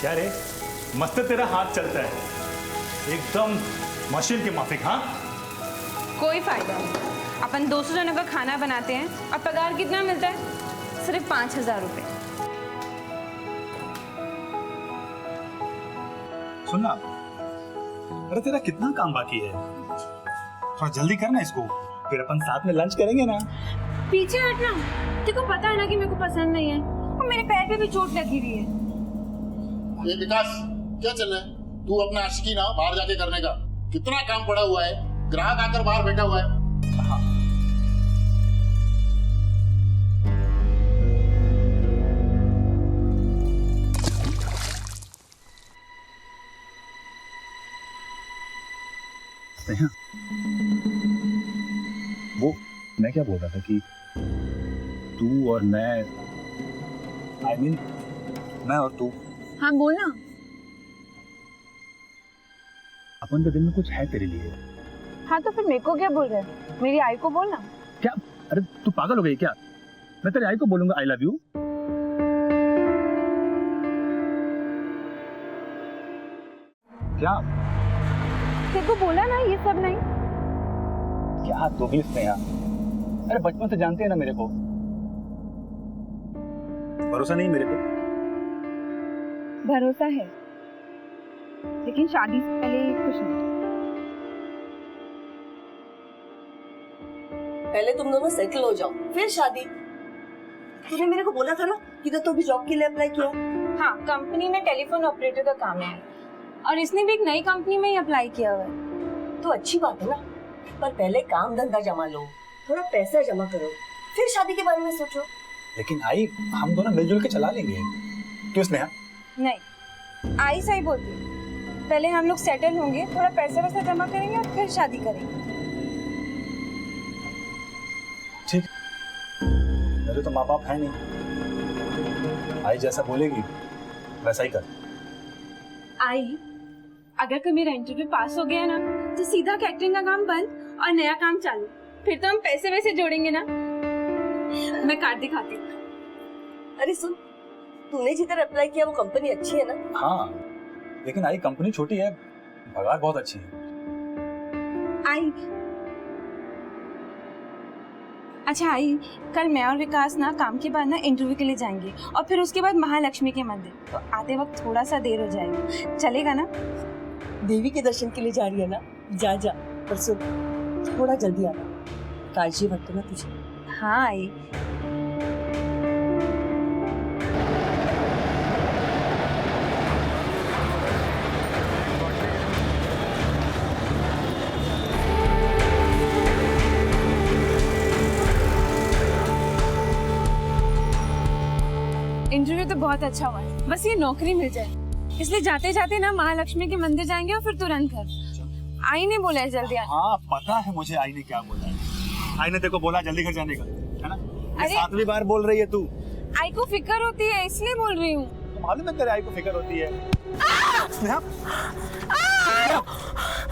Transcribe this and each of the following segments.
क्या रे, मस्त तेरा हाथ चलता है, एकदम मशीन की माफिक। हाँ, कोई फायदा नहीं। अपन 200 जनों का खाना बनाते हैं और पगार कितना मिलता है? सिर्फ 5,000 रुपये। सुनना, अरे तेरा कितना काम बाकी है, थोड़ा जल्दी करना इसको, फिर अपन साथ में लंच करेंगे ना। पीछे हटना, तेरे को पता है ना कि मेरे को पसंद नहीं है, और मेरे पैर पे भी चोट लगी हुई है। ये विकास, क्या चल रहा है? तू अपना आशिकी ना बाहर जाके करने का, कितना काम पड़ा हुआ है, ग्राहक आकर बाहर बैठा हुआ है। हाँ। वो मैं क्या बोल रहा था कि तू और मैं, I mean, मैं और तू, हाँ बोलना। अपन के दिल में कुछ है तेरे लिए। हाँ तो फिर मेरे को क्या बोल रहे हैं? मेरी आई को बोलना। क्या? अरे तू पागल हो गई क्या? मैं तेरी आई को बोलूंगा आई लव यू? क्या? तेरे को बोला ना ये सब नहीं। क्या तो भी इसने यार, अरे बचपन से जानते हैं ना मेरे को, भरोसा नहीं मेरे पे? भरोसा है, लेकिन शादी से पहले कुछ नहीं। पहले तुम दोनों सेटल हो जाओ, फिर शादी। तूने मेरे को बोला था ना कि तो भी जॉब के लिए अप्लाई किया। हाँ, कंपनी में टेलीफोन ऑपरेटर का काम है, और इसने भी एक नई कंपनी में ही अप्लाई किया हुआ है। तो अच्छी बात है ना, पर पहले काम धंधा जमा लो, थोड़ा पैसा जमा करो, फिर शादी के बारे में सोचो। लेकिन आई, हम दोनों मिलजुल के चला लेंगे। क्यों स्नेहा? नहीं, आई सही बोलती है। पहले हम लोग सेटल होंगे, थोड़ा पैसा वैसा जमा करेंगे और फिर शादी करेंगे। ठीक, मेरे तो माँ बाप है नहीं, आई जैसा बोलेगी वैसा ही कर। आई, अगर कोई मेरा इंटरव्यू पास हो गया ना, तो सीधा कैटरिंग का काम बंद और नया काम चालू। फिर तो हम पैसे वैसे जोड़ेंगे ना। मैं कार्ड दिखाती हूँ। अरे सुन, तूने जिधर अप्लाई किया वो कंपनी अच्छी है ना? हाँ, लेकिन आई कंपनी छोटी है, पगार बहुत अच्छी है। आई, अच्छा आई, कल मैं और विकास ना काम के बाद ना इंटरव्यू के लिए जाएंगे, और फिर उसके बाद महालक्ष्मी के मंदिर। तो आते वक्त थोड़ा सा देर हो जाएगा, चलेगा ना? देवी के दर्शन के लिए जा रही है ना, जा जा, पर सुन थोड़ा जल्दी आना, काजी मत करना तुझे। हाँ आई। इंटरव्यू तो बहुत अच्छा हुआ है, बस ये नौकरी मिल जाए, इसलिए जाते जाते ना महालक्ष्मी के मंदिर जाएंगे और फिर तुरंत घर। आई ने बोला है जल्दी आने। हाँ पता है मुझे आई ने क्या बोला है। आई ने तेरे को बोला जल्दी घर जाने का, है ना? अरे 7वीं बार बोल रही है तू। आई को फिक्र होती है इसलिए बोल रही हूँ। मालूम है तेरे आई को फिक्र होती है। स्नेहा,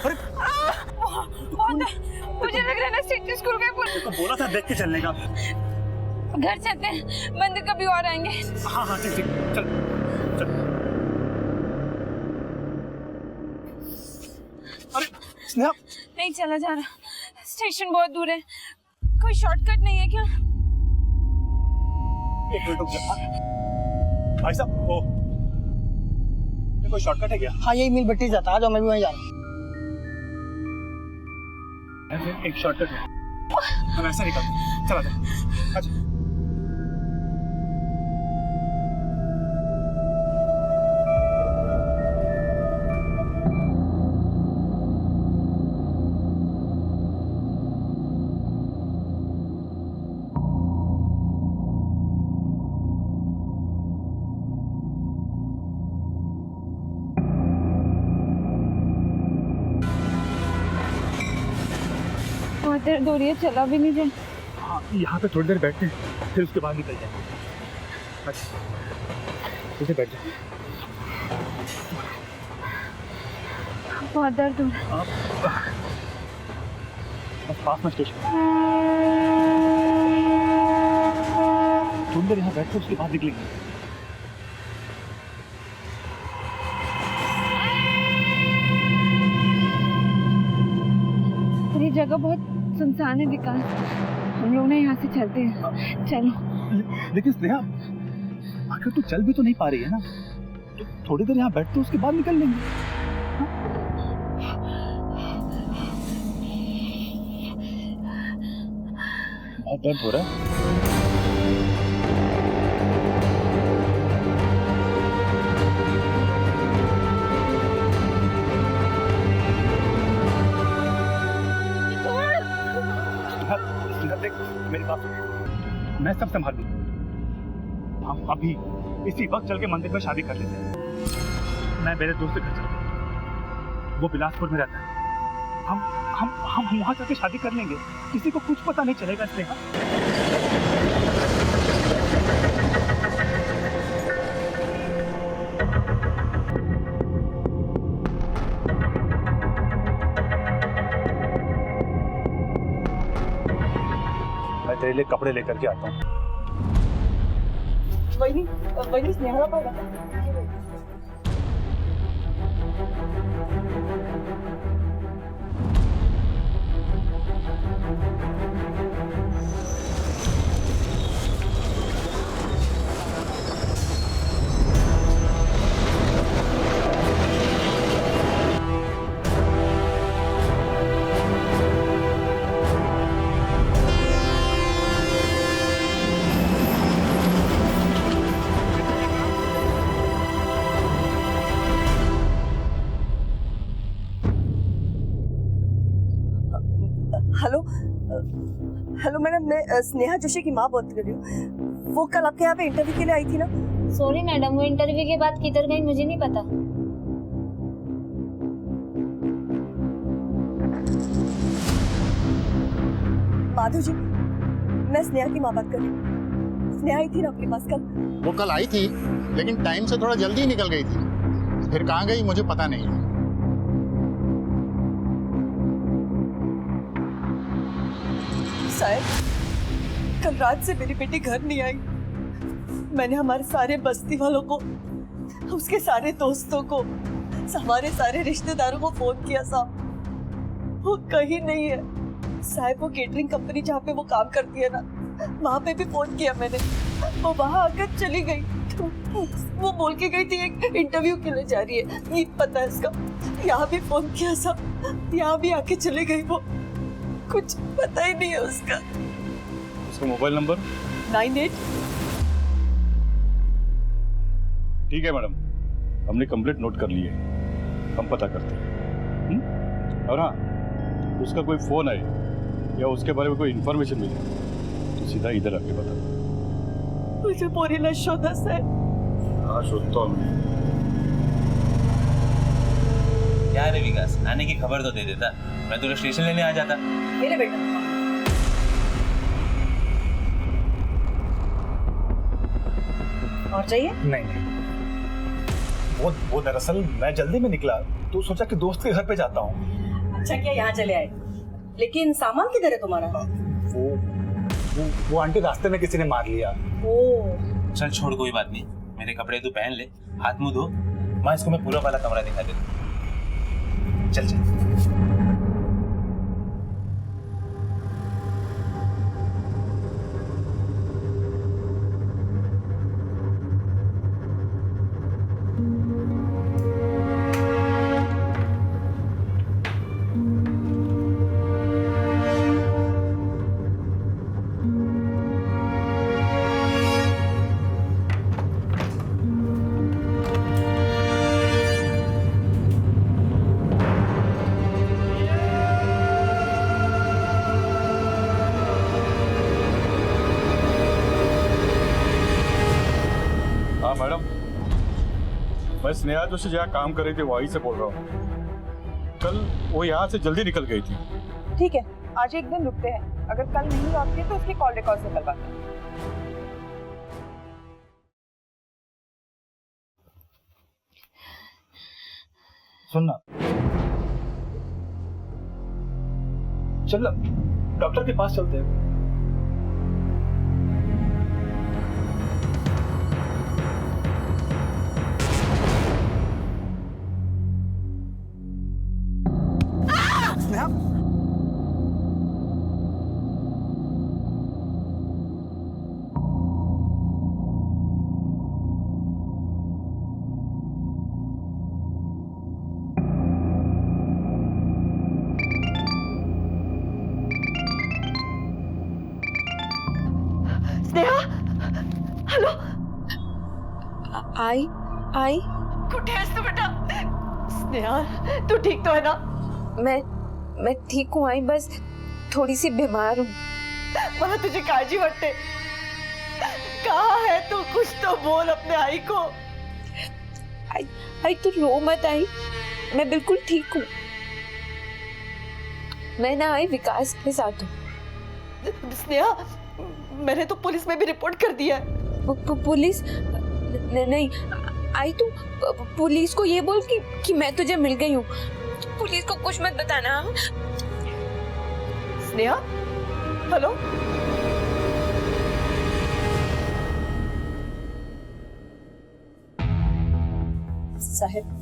अरे मुझे लग रहा है ना सिटी स्कूल का तेरे को बोला था देख के चलने का। घर चलते हैं, मंदिर कभी और आएंगे। हाँ हाँ ठीक ठीक, चल चल। अरे स्नेहा, नहीं चला जा रहा, स्टेशन बहुत दूर है, कोई शॉर्टकट नहीं है क्या? एक मिनट रुक जा। भाई साहब, ओ ये कोई शॉर्टकट है क्या? हाँ यही मिल बट्टी जाता है, जो मैं भी वहीं जा रहा हूँ। एक शॉर्टकट है, हम ऐसा निकलते, चला जा। अच्छा दर्द हो रही है, चला भी नहीं जाए। हाँ, यहाँ पे थोड़ी देर बैठते हैं, फिर उसके बाद निकल जाएंगे। अच्छा इसे बैठ जाए। बहुत दर्द हो रहा है। बस पास में स्टेशन, थोड़ी देर यहाँ बैठते उसके बाद निकलेंगे। जगह बहुत सुनसान है विकास, हम लोग ना यहाँ से चलते हैं, चलो। लेकिन स्नेहा, आखिर तू चल भी तो नहीं पा रही है ना, तो थोड़ी देर यहाँ बैठ तो उसके बाद निकल लेंगे। बहुत दर्द हो रहा है। देख, मेरी बात सुन। मैं सब संभाल लूंगा। हम अभी इसी वक्त चल के मंदिर में शादी कर लेते हैं। मैं मेरे दोस्त के घर चलता हूँ, वो बिलासपुर में रहता है। हम वहाँ जाके शादी कर लेंगे, किसी को कुछ पता नहीं चलेगा। स्नेहा, मैं तेरे लिए कपड़े लेकर के आता हूँ। वही स्नेहा का हेलो मैडम, मैं स्नेहा जोशी की माँ बात कर रही हूँ। वो कल आपके यहाँ पे इंटरव्यू के लिए आई थी ना? सॉरी मैडम, वो इंटरव्यू के बाद किधर गई मुझे नहीं पता। माधव जी, मैं स्नेहा की माँ बात कर रही हूँ। स्नेहा आई थी ना आपके पास कल? वो कल आई थी, लेकिन टाइम से थोड़ा जल्दी निकल गई थी। फिर कहाँ गई मुझे पता नहीं है। शायद कल रात से मेरी बेटी घर नहीं आई। मैंने हमारे सारे बस्ती वालों को, उसके सारे दोस्तों को, हमारे सारे रिश्तेदारों को फोन किया साहब, वो कहीं नहीं है। साहब वो केटरिंग कंपनी जहाँ पे वो काम करती है ना, वहाँ पे भी फोन किया मैंने, वो वहाँ आकर चली गई। वो बोल के गई थी एक इंटरव्यू के लिए जा रही है, ये पता है इसका। यहाँ भी फोन किया साहब, यहाँ भी आके चली गई। वो कुछ पता ही नहीं है उसका। उसका मोबाइल नंबर? 98। ठीक है मैडम, हमने कंप्लीट नोट कर लिए, हम पता करते हैं। और हाँ, उसका कोई फोन आए या उसके बारे में कोई इंफॉर्मेशन मिले तो सीधा इधर आके बता। मुझे पूरी न शोधा है। हाँ, शोधता हूँ। क्या रे विकास, आने की खबर तो दे देता, मैं तुझे स्टेशन लेने आ जाता। मेरे बेटा और चाहिए? नहीं, वो दरअसल मैं जल्दी में निकला तो सोचा कि दोस्त के घर पे जाता हूँ। अच्छा किया यहाँ चले आए, लेकिन सामान किधर है तुम्हारा? वो आंटी रास्ते में किसी ने मार लिया। ओ चल छोड़, कोई बात नहीं, मेरे कपड़े तू पहन ले, हाथ मुंह धो, मैं इसको मैं पूरा वाला कमरा दिखा देता। चल चल। मैडम, मैं स्नेहा जोशी जहाँ काम कर रही थी वहीं से बोल रहा हूँ। कल वो यहाँ से जल्दी निकल गई थी। ठीक है, आज एक दिन रुकते हैं, अगर कल नहीं लौटती है तो उसकी कॉल रिकॉर्ड से निकलवाते हैं। सुनना, चल डॉक्टर के पास चलते हैं। स्नेहा, हेलो। आई आई कुठे आहेस तू बेटा? स्नेहा, तू ठीक तो है ना? मैं ठीक हूँ आई, बस थोड़ी सी बीमार हूँ। मला तुझी काळजी वाटते। कहाँ है तू? कुछ तो बोल अपने आई को। आई तू रो मत आई, मैं बिल्कुल ठीक हूँ। मैं ना आई विकास के साथ हूँ। स्नेहा, मैंने तो पुलिस में भी रिपोर्ट कर दिया है। पुलिस? नहीं आई, तू पुलिस को ये बोल कि मैं तुझे मिल गई हूँ। पुलिस को कुछ मत बताना। स्नेहा, हेलो। साहब,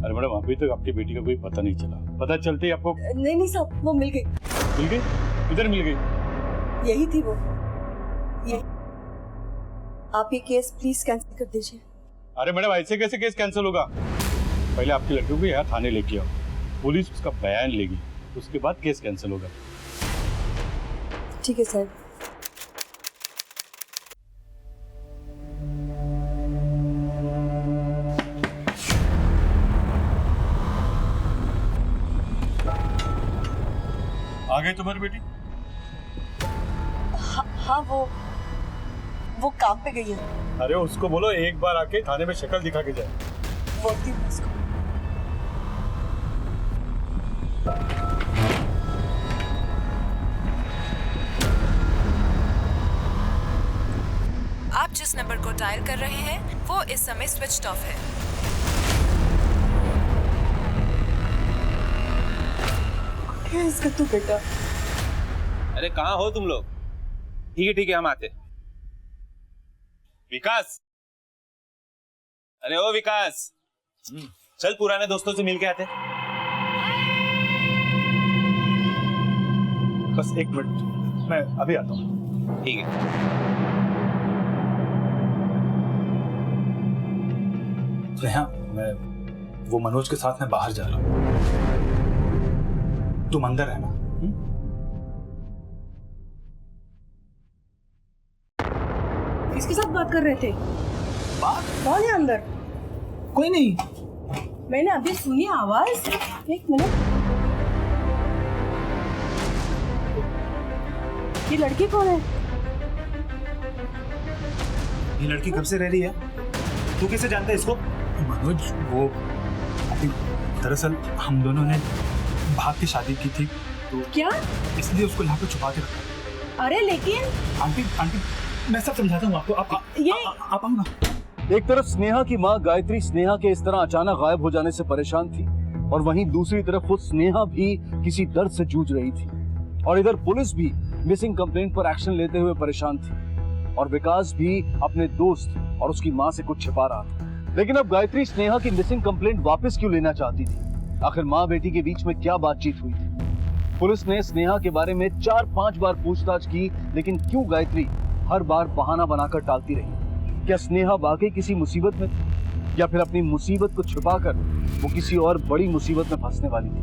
अरे मैडम, अभी तक आपकी बेटी का कोई पता नहीं चला। पता चलते ही आपको? नहीं साहब, वो मिल गई। मिल गई? किधर मिल गई? यही थी वो। ये आप ये केस प्लीज कैंसिल कर दीजिए। अरे मैडम, ऐसे कैसे केस कैंसिल होगा? पहले आपकी लड़की को यहाँ थाने लेके आओ, पुलिस उसका बयान लेगी, उसके बाद केस कैंसिल होगा। ठीक है साहब। आ गई तुम्हारी बेटी? हाँ, वो काम पे गई है। अरे उसको बोलो एक बार आके थाने में शक्ल दिखा के जाए। बोलती हूँ उसको। आप जिस नंबर को डायल कर रहे हैं वो इस समय स्विच्ड ऑफ है। क्या इसका तू बेटा? अरे कहाँ हो तुम लोग? ठीक है हम आते। विकास, अरे ओ विकास, चल पुराने दोस्तों से मिल के आते। बस एक मिनट, मैं अभी आता हूँ। ठीक है। नेहा, मैं वो मनोज के साथ में बाहर जा रहा हूँ, तुम अंदर रहना। किसके साथ बात कर रहे थे? बात? कौन है अंदर? कोई नहीं। मैंने अभी सुनी आवाज। एक मिनट, ये लड़की कौन है? ये लड़की कब से रह रही है? तू कैसे जानता है इसको? मनोज, वो दरअसल हम दोनों ने भाग की शादी की थी, तो क्या? इसलिए उसको यहाँ पे छुपा के रखा। अरे लेकिन आंटी, मैं सब समझाता हूँ आपको। आप आओ ना। एक तरफ स्नेहा की मां गायत्री स्नेहा के इस तरह अचानक गायब हो जाने से परेशान थी, और वहीं दूसरी तरफ खुद स्नेहा भी किसी दर्द से जूझ रही थी, और इधर पुलिस भी मिसिंग कंप्लेंट पर एक्शन लेते हुए परेशान थी, और विकास भी अपने दोस्त और उसकी मां से कुछ छिपा रहा था। लेकिन अब गायत्री स्नेहा की मिसिंग कंप्लेंट वापस क्यों लेना चाहती थी? आखिर मां बेटी के बीच में क्या बातचीत हुई थी? पुलिस ने स्नेहा के बारे में 4-5 बार पूछताछ की, लेकिन क्यों गायत्री हर बार बहाना बनाकर टालती रही? क्या स्नेहा वाकई किसी मुसीबत में थी, या फिर अपनी मुसीबत को छुपाकर वो किसी और बड़ी मुसीबत में फंसने वाली थी?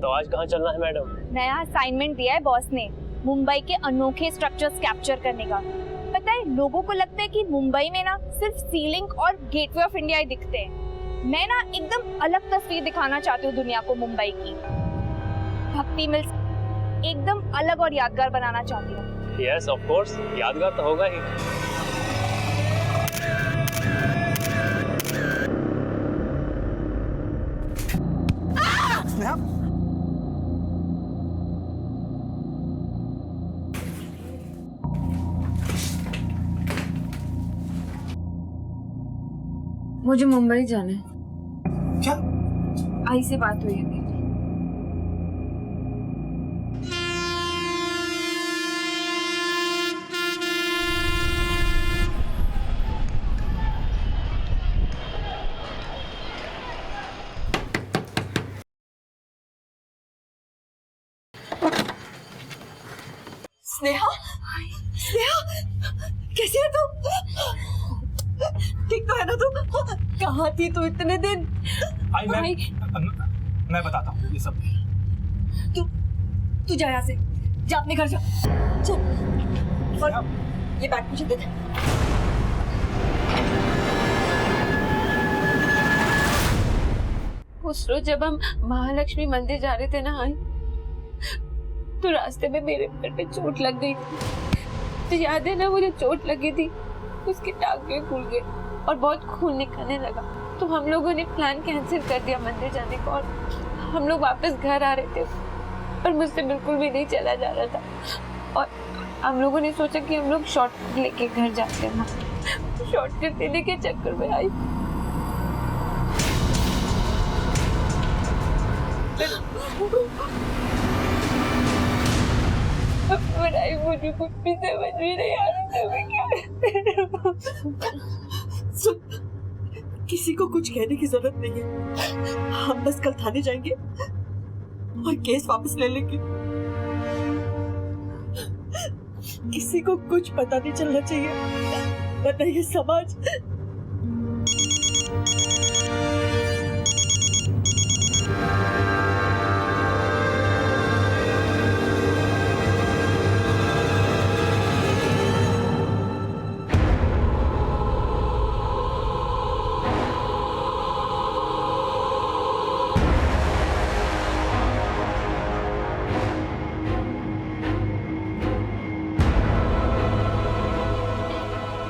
तो आज कहाँ चलना है मैडम? नया असाइनमेंट दिया है बॉस ने, मुंबई के अनोखे स्ट्रक्चर्स कैप्चर करने का। पता है, लोगों को लगता है कि मुंबई में ना सिर्फ सीलिंग और गेटवे ऑफ इंडिया ही दिखते हैं। मैं ना एकदम अलग तस्वीर दिखाना चाहती हूँ दुनिया को मुंबई की। भक्ति मिल्स एकदम अलग और यादगार बनाना चाहती हूँ। यस ऑफ कोर्स, यादगार तो होगा ही। मुझे मुंबई जाना है। क्या? आई से बात हुई है मेरी। स्नेहा, स्नेहा, कैसी है तू? ठीक तो है ना तू? कहाँ थी तू इतने दिन? आई मैं बताता हूँ ये सब। तू जा यहाँ से, जा अपने घर जा, चल। और ये बैग मुझे दे दे। उस रोज जब हम महालक्ष्मी मंदिर जा रहे थे ना आई, तो रास्ते में मेरे पैर पे चोट लग गई थी। तो याद है ना, वो जो चोट लगी थी उसके टांगे खुल गए और बहुत खून निकलने लगा। तो हम लोगों ने प्लान कैंसिल कर दिया मंदिर जाने का, और हम लोग वापस घर आ रहे थे, पर मुझसे बिल्कुल भी नहीं चला जा रहा था। और हम लोगों ने सोचा कि हम लोग शॉर्टकट लेके घर जाते हैं। शॉर्टकट लेने के चक्कर में आई मुझे कुछ भी समझ में नहीं आ रहा था मैं क्या। सुन, किसी को कुछ कहने की जरूरत नहीं है। हम बस कल थाने जाएंगे और केस वापस ले लेंगे। किसी को कुछ पता नहीं चलना चाहिए, वरना ये समाज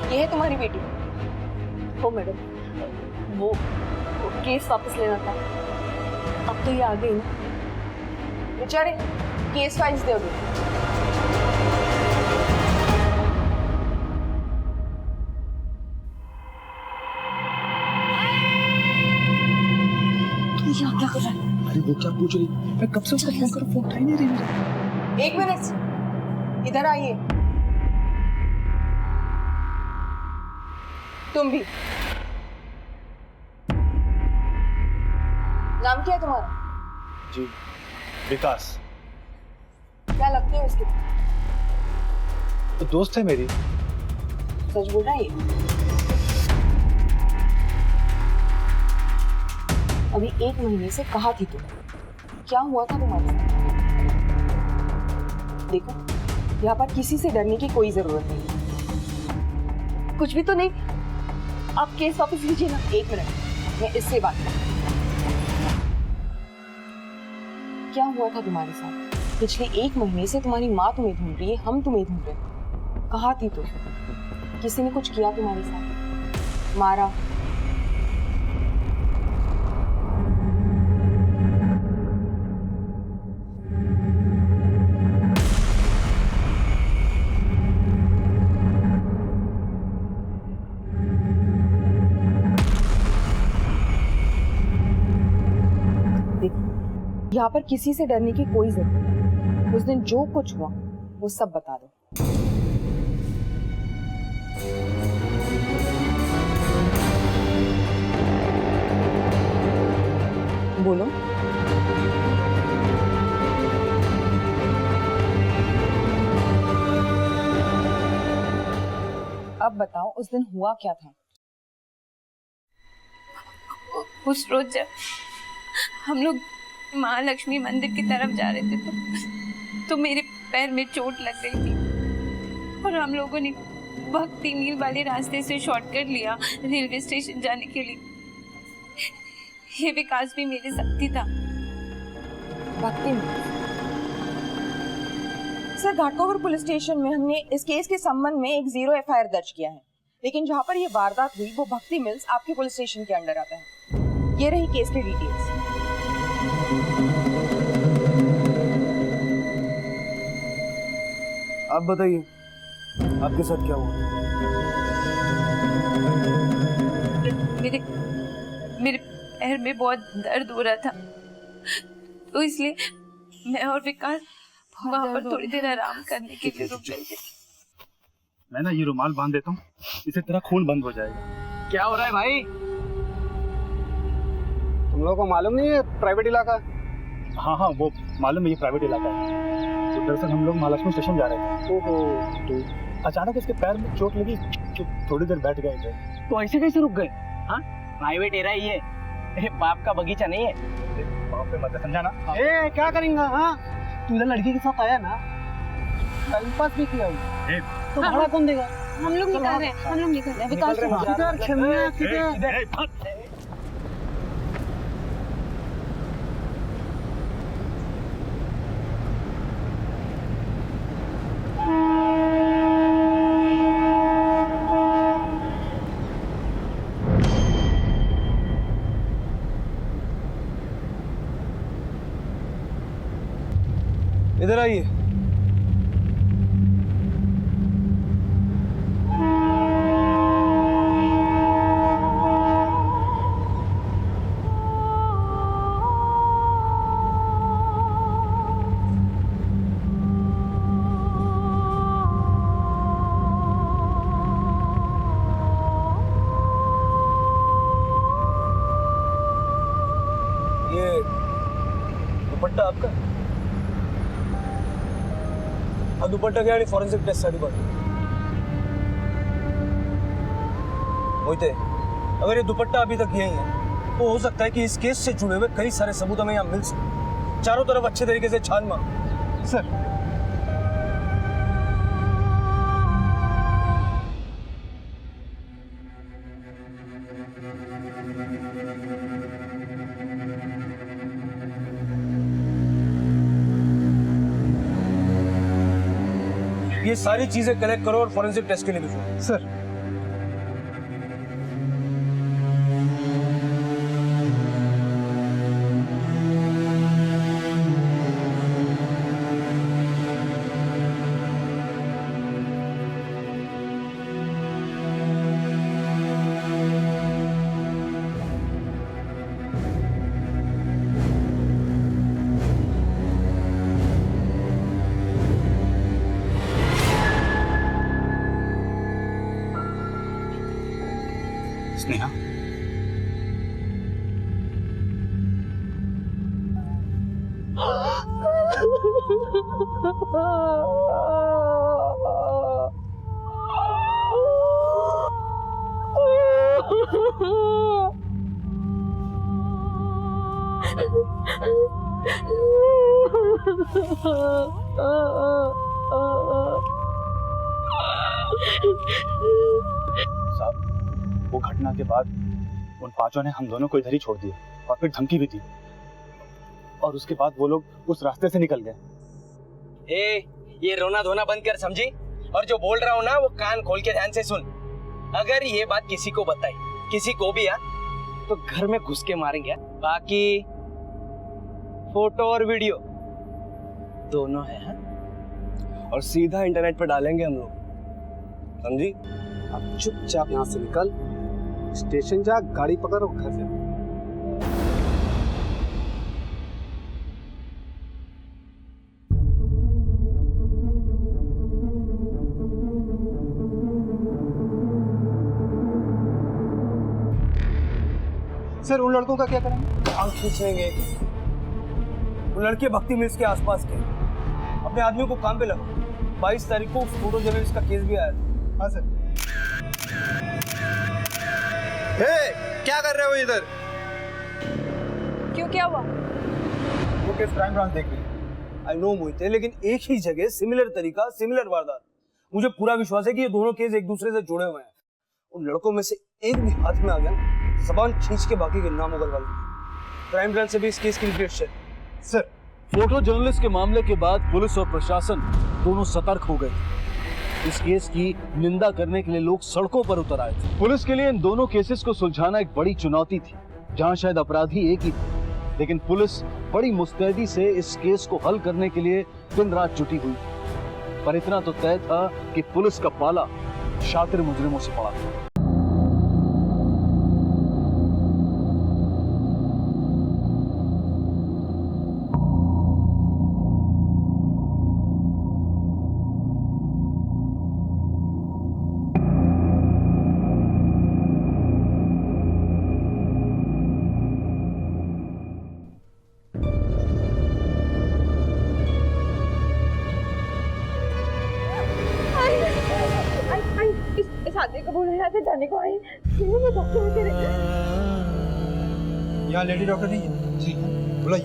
ये है तुम्हारी बेटी। हो मैडम, वो केस वापस लेना था। अब तो ये आ गई ना। बेचारे केस फाइल्स दे दो। तू यहाँ क्या कर रहा है? अरे वो क्या पूछ रही? मैं कब से उसको फोन कर, फोन उठा ही नहीं रही मुझे। 1 मिनट, इधर आइए। तुम भी। नाम क्या है तुम्हारा? जी, विकास। क्या लगते हो उसके? तो दोस्त है मेरी। सच बोल रहा है ये? अभी 1 महीने से कहाँ थी तुम? क्या हुआ था तुम्हारे साथ? देखो, यहाँ पर किसी से डरने की कोई जरूरत नहीं। कुछ भी तो नहीं। आप केस वापस लीजिए ना। 1 मिनट, मैं इससे बात करूं। क्या हुआ था तुम्हारे साथ? पिछले 1 महीने से तुम्हारी माँ तुम्हें ढूंढ रही है, हम तुम्हें ढूंढ रहे हैं। कहाँ थी तुम? किसी ने कुछ किया तुम्हारे साथ? मारा? यहाँ पर किसी से डरने की कोई जरूरत नहीं। उस दिन जो कुछ हुआ वो सब बता दो। बोलो। अब बताओ, उस दिन हुआ क्या था? उस रोज जब हम लोग महालक्ष्मी मंदिर की तरफ जा रहे थे तो मेरे पैर में चोट लग गई थी, और हम लोगों ने भक्ति मील वाले रास्ते से शॉर्टकट लिया रेलवे स्टेशन जाने के लिए। ये विकास भी मेरे साथ ही था। भक्ति मील? सर, घाटकोपर पुलिस स्टेशन में हमने इस केस के संबंध में एक 0 FIR दर्ज किया है, लेकिन जहाँ पर ये वारदात हुई वो भक्ति मिल्स आपके पुलिस स्टेशन के अंडर आता है। ये रही केस की डिटेल्स। आप बताइए, आपके साथ क्या हुआ? मेरे पैर में बहुत दर्द हो रहा था, तो इसलिए मैं और विकास वहाँ पर थोड़ी देर आराम करने के लिए रुक गए थे। मैं ना ये रुमाल बांध देता हूँ, इससे तेरा खून बंद हो जाएगा। क्या हो रहा है भाई? तुम लोगों को मालूम नहीं है प्राइवेट इलाका? हाँ हाँ, वो मालूम है, ये प्राइवेट इलाका है। तो दरअसल हम लोग महालक्ष्मी स्टेशन जा रहे थे, तो अचानक इसके पैर में चोट लगी, तो थोड़ी देर बैठ गए थे। तो ऐसे कैसे रुक गए? हाँ, प्राइवेट एरा ही है, बाप का बगीचा नहीं है। बाप पे मत समझा ना। ए क्या करेंगे? हाँ तू इधर लड़की के साथ आया ना, टाइम पास भी किया हुआ, तो भाड़ा कौन देगा? हम लोग निकल रहे हैं, हम लोग निकल रहे हैं। विकास किधर छमिया किधर? इधर आइए। ये दुपट्टा आपका? हा दुपट्टा घ्या आणि फॉरेन्सिक टेस्ट साठी पाठवा। मोहिते, अगर ये दुपट्टा अभी तक यही है तो हो सकता है कि इस केस से जुड़े हुए कई सारे सबूत हमें यहाँ मिल सके। चारों तरफ अच्छे तरीके से छान मारो। सर ये सारी चीजें कलेक्ट करो और फॉरेंसिक टेस्ट के लिए भेजो। सर स्नेहा, साहब वो घटना के बाद उन पांचों ने हम दोनों को इधर ही छोड़ दिया और फिर धमकी भी दी और उसके बाद वो लोग उस रास्ते से निकल गए। ये रोना धोना बंद कर, समझी? और जो बोल रहा हूँ ना वो कान खोल के ध्यान से सुन। अगर ये बात किसी को बताई, किसी को भी तो घर में घुस के मारेंगे। बाकी फोटो और वीडियो दोनों है और सीधा इंटरनेट पर डालेंगे हम लोग, समझी? अब चुपचाप यहाँ से निकल, स्टेशन जा, गाड़ी पकड़ और घर जा। सर उन लड़कों का क्या करेंगे? आंख खींचेंगे। वो लड़के भक्ति मिल्स के आसपास के, अपने आदमियों को काम पे लगाओ। 22 तारीख को फोटो जर्नलिस्ट का केस भी आया था। हाँ सर। क्या कर रहे हो इधर? क्यों, क्या हुआ? वो केस क्राइम ब्रांच देख रही है। आई नो मोहिते, लेकिन एक ही जगह सिमिलर तरीका, सिमिलर वारदात। मुझे पूरा विश्वास है कि ये दोनों केस एक दूसरे से जुड़े हुए हैं। उन लड़कों में से एक भी हाथ में आ गया, जबान खींच के बाकी के नाम उगलवा लेंगे। क्राइम ब्रांच से भी इस केस की report share. Sir photo journalist के मामले के बाद पुलिस और प्रशासन दोनों सतर्क हो गए। इस केस की निंदा करने के लिए लोग सड़कों पर उतर आए थे। पुलिस के लिए इन दोनों केसेस को सुलझाना एक बड़ी चुनौती थी, जहां शायद अपराधी एक ही थे, लेकिन पुलिस बड़ी मुस्तैदी से इस केस को हल करने के लिए दिन रात जुटी हुई थी। पर इतना तो तय था कि पुलिस का पाला शातिर मुजरिमों से पड़ा था। इस आदमी को बोलो मैं यहाँ से जाने को आई, मैं डॉक्टर मुझे यहाँ लेडी डॉक्टर नहीं है? जी बुलाइए।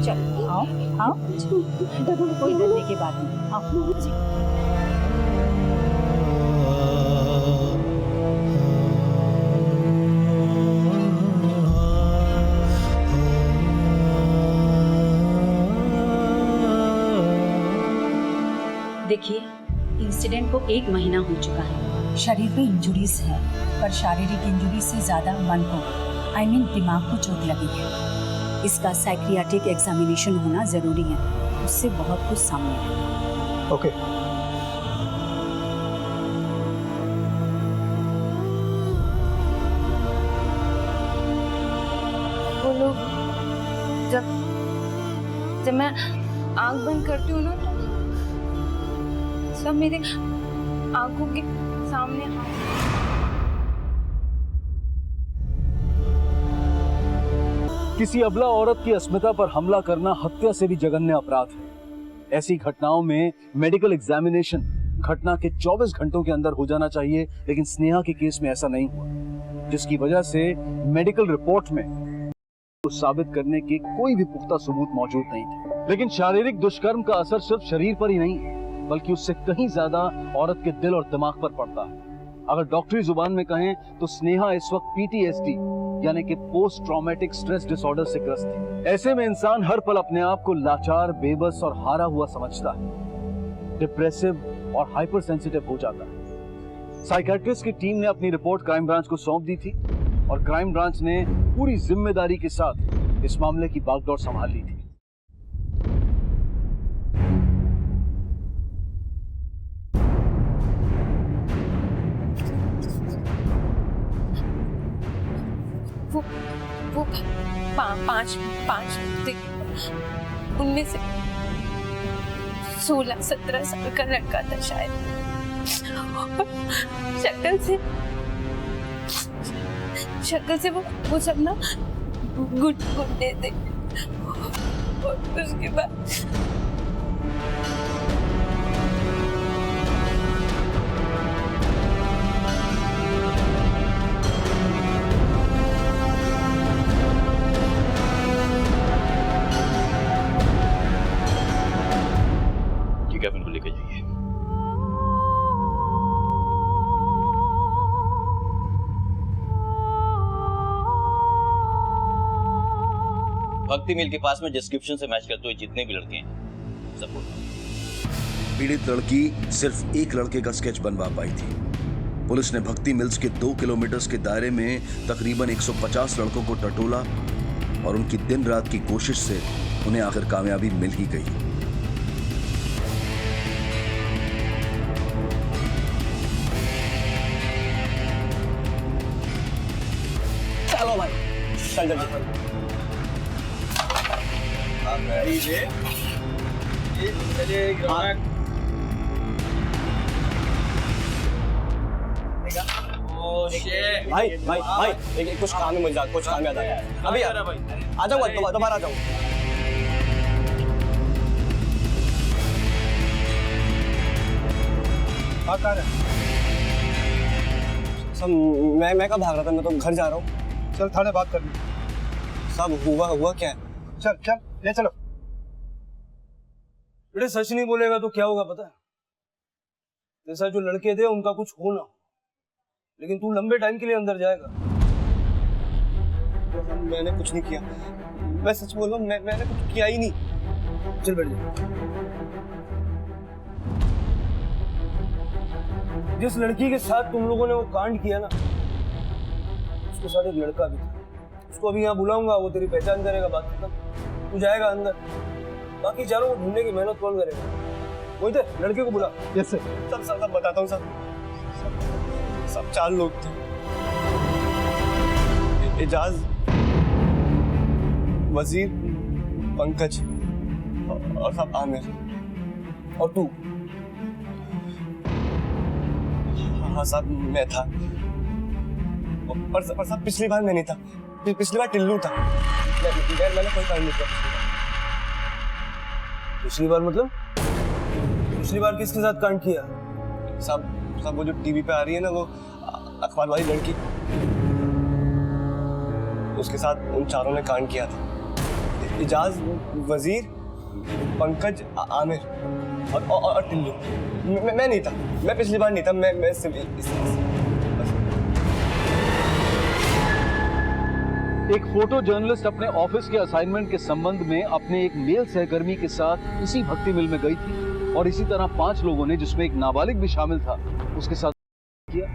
चल आओ आओ, कोई डरने की बात नहीं, आओ। देखिए, इंसिडेंट को 1 महीना हो चुका है। शरीर पे इंजुरीज है, पर शारीरिक इंजुरी से ज्यादा मन को, दिमाग को चोट लगी है। इसका साइकियाट्रिक एग्जामिनेशन होना जरूरी है, उससे बहुत कुछ सामने है। ओके। वो लोग जब मैं आंख बंद करती हूँ ना, तो सब मेरे आंखों के सामने किसी अबला औरत की अस्मिता पर हमला करना हत्या से भी जघन्य अपराध है। ऐसी घटनाओं में मेडिकल एग्जामिनेशन घटना के 24 घंटों के अंदर हो जाना चाहिए, लेकिन स्नेहा के केस में ऐसा नहीं हुआ, जिसकी वजह से मेडिकल रिपोर्ट में तो साबित करने के कोई भी पुख्ता सबूत मौजूद नहीं थे। लेकिन शारीरिक दुष्कर्म का असर सिर्फ शरीर पर ही नहीं, बल्कि उससे कहीं ज्यादा औरत के दिल और दिमाग पर पड़ता है। अगर डॉक्टरी जुबान में कहें तो स्नेहा इस वक्त PTSD यानी कि पोस्ट ट्रॉमेटिक स्ट्रेस डिसऑर्डर से ग्रस्त है। ऐसे में इंसान हर पल अपने आप को लाचार, बेबस और हारा हुआ समझता है, डिप्रेसिव और हाइपर सेंसिटिव हो जाता है। साइकियाट्रिस्ट की टीम ने अपनी रिपोर्ट क्राइम ब्रांच को सौंप दी थी और क्राइम ब्रांच ने पूरी जिम्मेदारी के साथ इस मामले की बागडोर संभाल ली थी। वो पांच उनमें से 16-17 साल का लड़का था शायद। शक्ल से वो सब ना गुड्डे थे। और उसके बाद कैबिन को लेकर जाइए। भक्ति मिल के पास में डिस्क्रिप्शन से मैच करते हुए जितने भी लड़के हैं सब बोल। पीड़ित लड़की सिर्फ एक लड़के का स्केच बनवा पाई थी। पुलिस ने भक्ति मिल्स के 2 किलोमीटर के दायरे में तकरीबन 150 लड़कों को टटोला और उनकी दिन रात की कोशिश से उन्हें आखिर कामयाबी मिल ही गई। चलो भाई, चल जल्दी। भाई भाई भाई एक कुछ काम है मुझे, कुछ काम याद आया अभी। आ जाऊंगा, दोबारा आ जाऊंगा। सब मैं कब भाग रहा था, मैं तो घर जा रहा हूँ। चल थाने बात कर ली। सब हुआ क्या है? चल चल ले चलो। बेटे सच नहीं बोलेगा तो क्या होगा पता है? जैसा जो लड़के थे उनका कुछ हो ना, लेकिन तू लंबे टाइम के लिए अंदर जाएगा। मैंने कुछ नहीं किया, मैं सच बोल रहा हूँ, मैंने कुछ किया ही नहीं। चल बैठ जा। जिस लड़की के साथ तुम लोगों ने वो कांड किया ना, उसके साथ एक लड़का भी था। उसको अभी यहाँ बुलाऊंगा, वो तेरी पहचान करेगा, बात खत्म। तू जाएगा अंदर, बाकी चारों को ढूंढने की मेहनत कौन करेगा? वही थे, लड़के को बुला। Yes sir. सब बताता हूँ सर। सब 4 लोग थे। एजाज, वजीर, पंकज और सब आमिर और तू। हाँ साहब मैं था, पर साहब पिछली बार मैं नहीं था, पिछली बार टिल्लू था। मैंने कोई काम नहीं किया। पिछली बार मतलब? पिछली बार किसके साथ कांड किया? साहब वो जो टीवी पे आ रही है ना, वो अखबार वाली लड़की, उसके साथ उन चारों ने कांड किया था। इजाज, वजीर, पंकज, आमिर और टिल्लू। मैं नहीं था, मैं पिछली बार नहीं था, मैं सिर्फ एक फोटो जर्नलिस्ट अपने ऑफिस के असाइनमेंट के संबंध में अपने एक मेल सहकर्मी के साथ इसी भक्ति मिल में गई थी और इसी तरह 5 लोगों ने, जिसमें एक नाबालिग भी शामिल था, उसके साथ किया।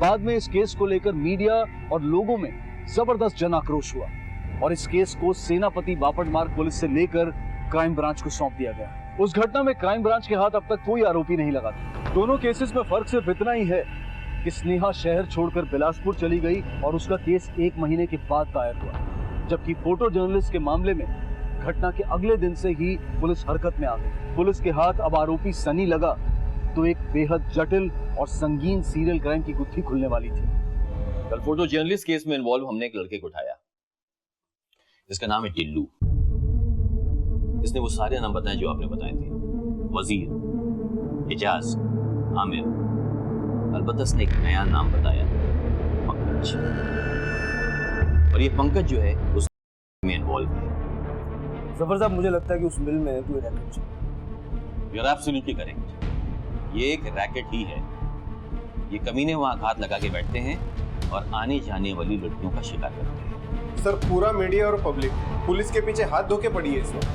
बाद में इस केस को लेकर मीडिया और लोगों में जबरदस्त जन आक्रोश हुआ और इस केस को सेनापति बापट मार्ग पुलिस से लेकर क्राइम ब्रांच को सौंप दिया गया। उस घटना में क्राइम ब्रांच के हाथ अब तक कोई आरोपी नहीं लगा था। दोनों केसेस में फर्क सिर्फ इतना ही है कि स्नेहा शहर छोड़कर बिलासपुर चली गई और उसका केस 1 महीने के बाद दायर हुआ, जबकि फोटो जर्नलिस्ट के मामले में घटना के अगले दिन से ही पुलिस हरकत में आ गई। पुलिस के हाथ अब आरोपी सनी लगा तो एक बेहद जटिल और संगीन सीरियल क्राइम की गुत्थी खुलने वाली थी। कल फोटो जर्नलिस्ट केस में इन्वॉल्व हमने एक लड़के को उठाया, इसका नाम है टिल्लू। इसने वो सारे नाम बताए जो आपने बताए थे, वजीर, इजाज, आमिर, अलबत्ता इसने एक नया नाम बताया, पंकज। और ये पंकज जो है उस में इन्वॉल्व है। जफर साहब, मुझे लगता है कि उस मिल में कोई रैकेट है। यू आर एब्सोल्युटली करेक्ट, ये एक रैकेट ही है। ये कमीने वहां हाथ लगा के बैठते हैं और आने जाने वाली लड़कियों का शिकार करते हैं। सर, पूरा मीडिया और पब्लिक पुलिस के पीछे हाथ धो के पड़ी है इस वक्त।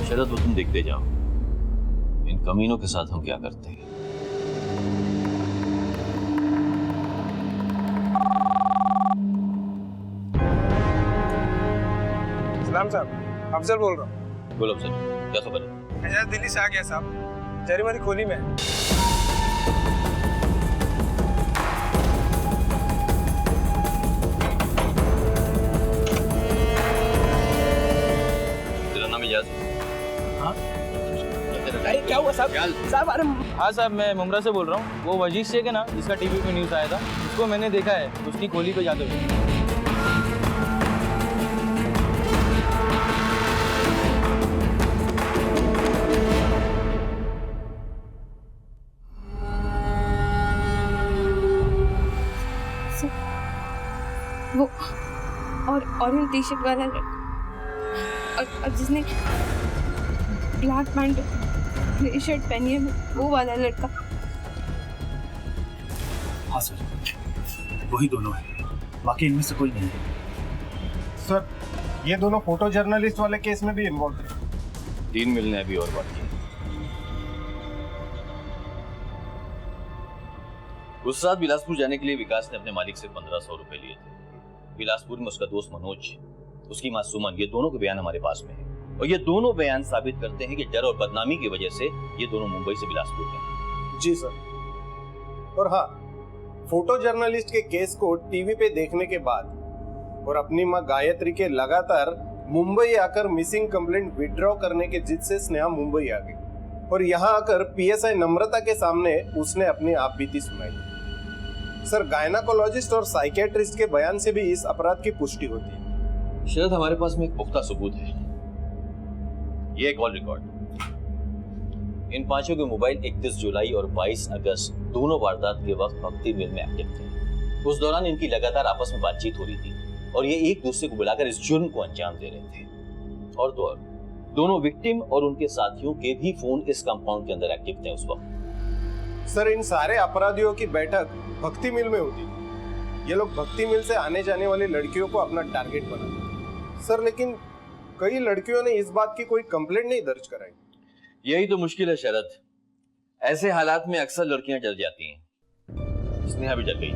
शरद, वो तुम देखते जाओ इन कमीनों के साथ हम क्या करते हैं। सलाम साहब, अफजल बोल रहा हूँ। बोलो अफजल, क्या खबर है? एजाज दिल्ली से आ गया साहब, जरीमारी खोली में। तेरा नाम इजाज? हाँ? अरे क्या हुआ साहब? साहब, अरे हाँ साहब, मैं मुमरा से बोल रहा हूँ। वो वजीर शेख है ना, जिसका टीवी पे न्यूज़ आया था, उसको मैंने देखा है उसकी खोली पे जाते हुए। वो ऑरेंज टी शर्ट वाला और जिसने ब्लैक पैंट ग्रे शर्ट पहनी है, वो वाला लड़का। हाँ सर, वही दोनों है, बाकी इनमें से कोई नहीं है। सर, ये दोनों फोटो जर्नलिस्ट वाले केस में भी इन्वॉल्व है। 3 मिलने अभी और बाकी है। उस रात बिलासपुर जाने के लिए विकास ने अपने मालिक से 1500 रुपए लिए थे। बिलासपुर में उसका दोस्त मनोज, उसकी मां सुमन, ये दोनों के बयान हमारे पास में है और ये दोनों बयान साबित करते हैं कि डर और बदनामी की वजह से ये दोनों मुंबई से बिलासपुर गए। जी सर। और हाँ, फोटो जर्नलिस्ट के केस को टीवी पे देखने के बाद और अपनी मां गायत्री के लगातार मुंबई आकर मिसिंग कंप्लेंट विड्रॉ करने के जिद से स्नेहा मुंबई आ गई और यहाँ आकर पीएसआई नम्रता के सामने उसने अपनी आपबीती सुनाई। सर, गायनाकोलॉजिस्ट और साइकियाट्रिस्ट के बयान से भी इस अपराध की पुष्टि होती है। शायद हमारे पास में एक पुख्ता सबूत है, ये कॉल रिकॉर्ड। इन 5 के मोबाइल 31 जुलाई और 22 अगस्त दोनों वारदात के वक्त भक्ति मिल में एक्टिव थे। उस दौरान इनकी लगातार आपस में बातचीत हो रही थी और ये एक दूसरे को बुलाकर इस जुर्म को अंजाम दे रहे थे। और तो और दोनों विक्टिम और उनके साथियों के भी फोन इस कंपाउंड के अंदर एक्टिव थे उस वक्त। सर, इन सारे अपराधियों की बैठक भक्ति मिल में होती। ये लोग भक्ति मिल से आने जाने वाली लड़कियों को अपना टारगेट बनाते। सर, लेकिन कई लड़कियों ने इस बात की कोई कंप्लेंट नहीं दर्ज कराई। यही तो मुश्किल है शरद, ऐसे हालात में अक्सर लड़कियां डर जाती हैं। स्नेहा भी डर गई,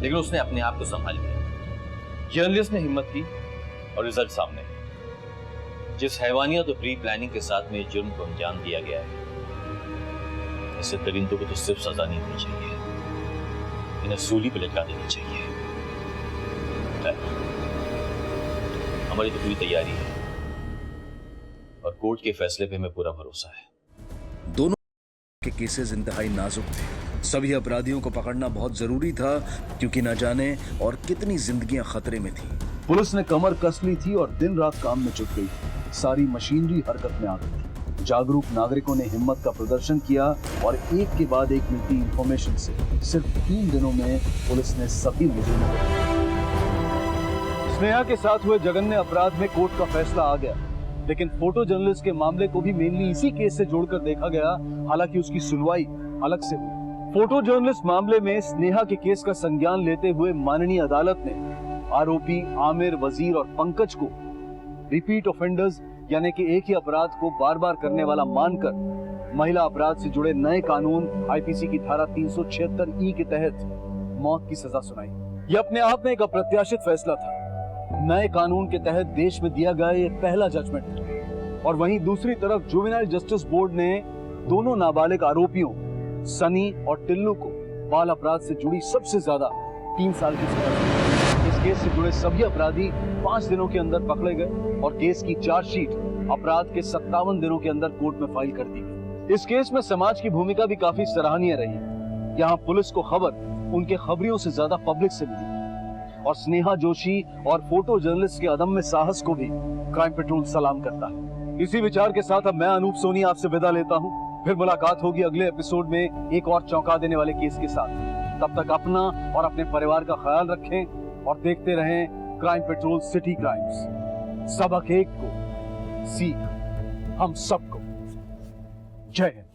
लेकिन उसने अपने आप को संभाल लिया। जर्नलिस्ट ने हिम्मत की और रिजल्ट सामने। जिस हैवानियत और प्री प्लानिंग के साथ में जुर्म को अंजाम दिया गया है, ऐसे दरिंदों को तो सिर्फ सजा नहीं होनी चाहिए, इन्हें सूली पे लटका देनी चाहिए। हमारी तो पूरी तैयारी है और कोर्ट के फैसले पे हमें पूरा भरोसा है। दोनों के केसेस इंतहाई नाजुक थे। सभी अपराधियों को पकड़ना बहुत जरूरी था क्योंकि न जाने और कितनी जिंदगियां खतरे में थी। पुलिस ने कमर कस ली थी और दिन रात काम में जुट गई थी। सारी मशीनरी हरकत में आ गई थी। जागरूक नागरिकों ने हिम्मत का प्रदर्शन किया और एक के बाद एक मिलती इंफॉर्मेशन से सिर्फ 3 दिनों में पुलिस ने सभी मुजरिमों को। स्नेहा के साथ हुए जघन्य अपराध में कोर्ट का फैसला आ गया, लेकिन फोटो जर्नलिस्ट के मामले को भी मेनली इसी केस से जोड़कर देखा गया, हालांकि उसकी सुनवाई अलग से हुई। फोटो जर्नलिस्ट मामले में स्नेहा के केस का संज्ञान लेते हुए माननीय अदालत ने आरोपी आमिर, वजीर और पंकज को रिपीट ऑफेंडर्स यानी कि एक ही अपराध को बार बार करने वाला मानकर महिला अपराध से जुड़े नए कानून आईपीसी की धारा 376 के तहत मौत की सजा सुनाई। यह अपने आप में एक अप्रत्याशित फैसला था। नए कानून के तहत देश में दिया गया ये पहला जजमेंट था। और वहीं दूसरी तरफ जुवेनाइल जस्टिस बोर्ड ने दोनों नाबालिग आरोपियों सनी और टिल्लू को बाल अपराध से जुड़ी सबसे ज्यादा 3 साल की सजा दी। इस केस से जुड़े सभी अपराधी 5 दिनों के अंदर पकड़े गए और केस की चार्जशीट अपराध के 57 दिनों के अंदर कोर्ट में फाइल कर दी गई। इस केस में समाज की भूमिका भी काफी सराहनीय रही। यहाँ पुलिस को खबर उनके खबरियों से ज्यादा पब्लिक से मिली और स्नेहा जोशी और फोटो जर्नलिस्ट के अदम्य साहस को भी क्राइम पेट्रोल सलाम करता है। इसी विचार के साथ अब मैं अनूप सोनी आपसे विदा लेता हूँ। फिर मुलाकात होगी अगले एपिसोड में एक और चौंका देने वाले केस के साथ। तब तक अपना और अपने परिवार का ख्याल रखें और देखते रहें क्राइम पेट्रोल सिटी क्राइम्स। सबक एक को सीख हम सबको। जय हिंद।